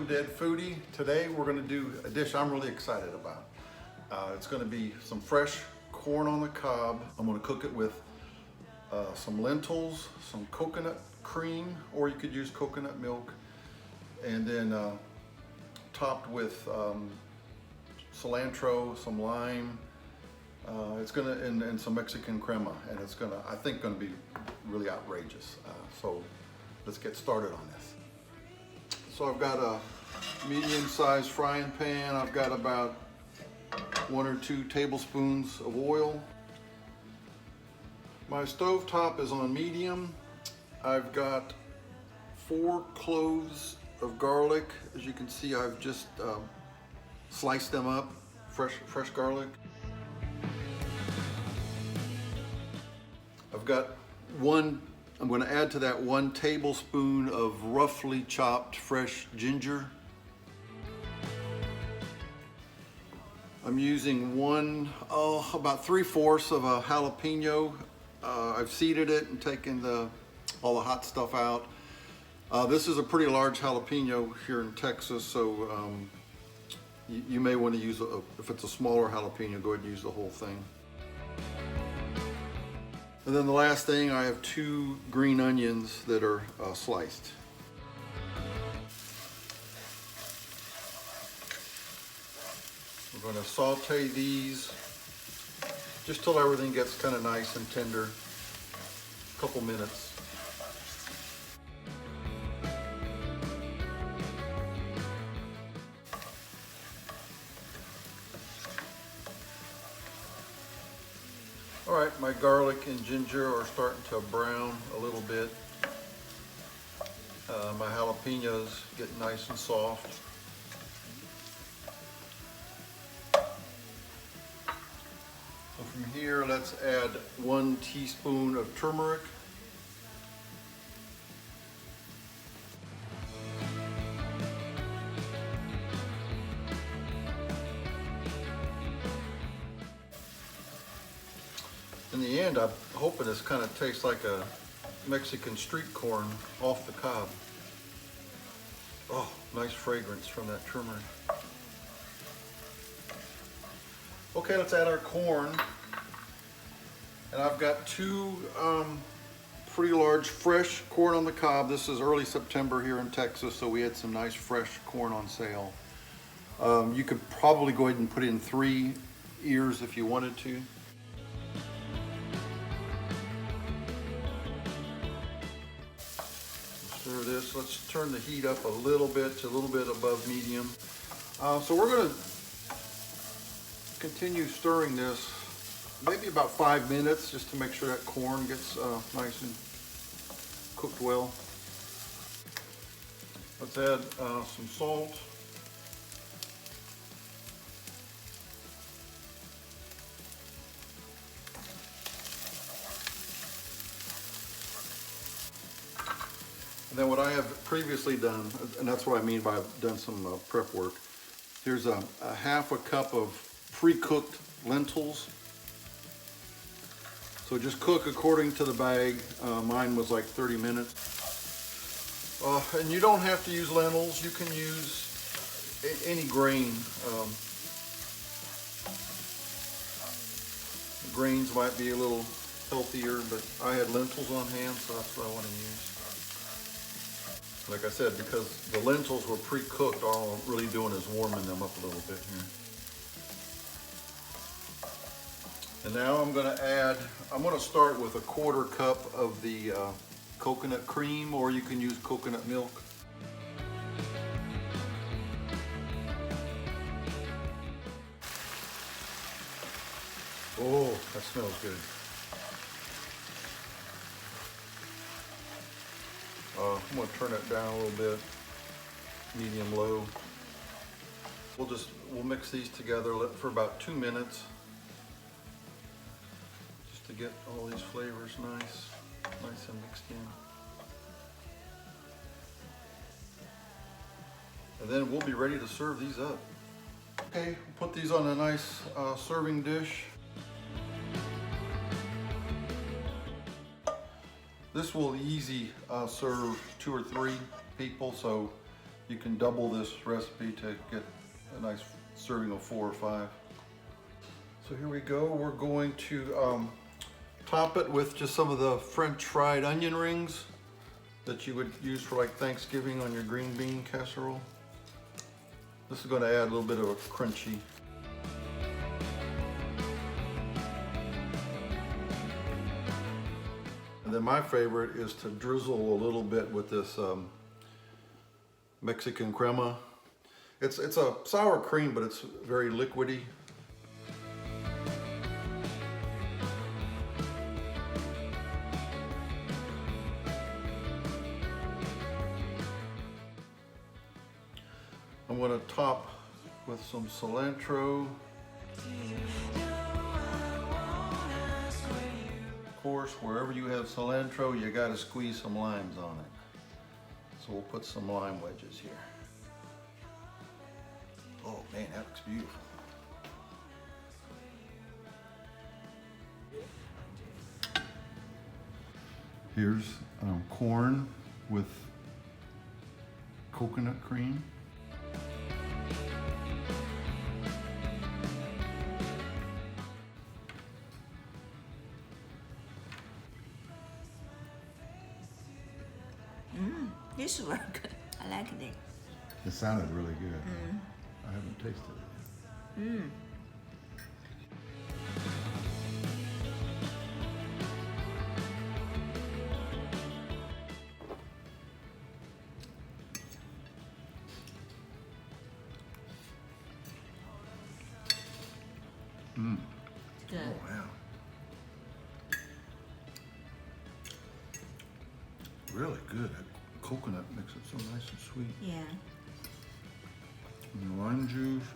welcome to Ed Foodie. Today we're going to do a dish I'm really excited about. It's going to be some fresh corn on the cob. I'm going to cook it with some lentils, some coconut cream, or you could use coconut milk, and then topped with cilantro, some lime. It's gonna and some Mexican crema, and it's gonna, I think, gonna be really outrageous. So let's get started on this. So I've got a medium-sized frying pan. I've got about 1 or 2 tablespoons of oil. My stove top is on medium. I've got 4 cloves of garlic. As you can see, I've just sliced them up, fresh garlic. I've got I'm going to add to that 1 tablespoon of roughly chopped fresh ginger. I'm using about 3/4 of a jalapeno. I've seeded it and taken all the hot stuff out. This is a pretty large jalapeno here in Texas, so you may want to use, if it's a smaller jalapeno, go ahead and use the whole thing. And then the last thing, I have 2 green onions that are sliced. We're going to saute these just till everything gets kind of nice and tender. A couple minutes. All right, my garlic and ginger are starting to brown a little bit. My jalapenos get nice and soft. So from here, let's add 1 teaspoon of turmeric. In the end, I'm hoping this kind of tastes like a Mexican street corn off the cob. Oh, nice fragrance from that turmeric. Okay, let's add our corn. And I've got 2 pretty large fresh corn on the cob. This is early September here in Texas, so we had some nice fresh corn on sale. You could probably go ahead and put in 3 ears if you wanted to. Stir this. Let's turn the heat up a little bit to a little bit above medium. So we're going to continue stirring this maybe about 5 minutes, just to make sure that corn gets nice and cooked well. Let's add some salt. And then what I have previously done, and that's what I mean by I've done some prep work, here's a 1/2 cup of pre-cooked lentils. So just cook according to the bag. Mine was like 30 minutes. And you don't have to use lentils. You can use any grain. Grains might be a little healthier, but I had lentils on hand, so that's what I want to use. Like I said, because the lentils were pre-cooked, all I'm really doing is warming them up a little bit here. And now I'm going to start with a 1/4 cup of the coconut cream, or you can use coconut milk. Oh, that smells good. I'm going to turn it down a little bit, medium low. We'll mix these together for about 2 minutes, just to get all these flavors nice and mixed in. And then we'll be ready to serve these up. Okay, we'll put these on a nice serving dish. This will easy serve 2 or 3 people, so You can double this recipe to get a nice serving of 4 or 5. So here we go. We're going to top it with just some of the French fried onion rings that you would use for like Thanksgiving on your green bean casserole. This is going to add a little bit of a crunchy. And then my favorite is to drizzle a little bit with this Mexican crema. It's a sour cream, but it's very liquidy. I'm going to top with some cilantro. Of course, wherever you have cilantro, you got to squeeze some limes on it. So we'll put some lime wedges here. Oh man, that looks beautiful. Here's corn with coconut cream. This is very good. I like it. It sounded really good. I haven't tasted it yet. Good. Oh wow. Really good. That coconut makes it so nice and sweet. Yeah. And the lime juice.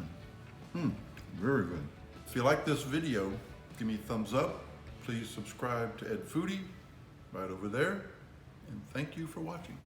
And, very good. If you like this video, give me a thumbs up. Please subscribe to Ed Foodie right over there. And thank you for watching.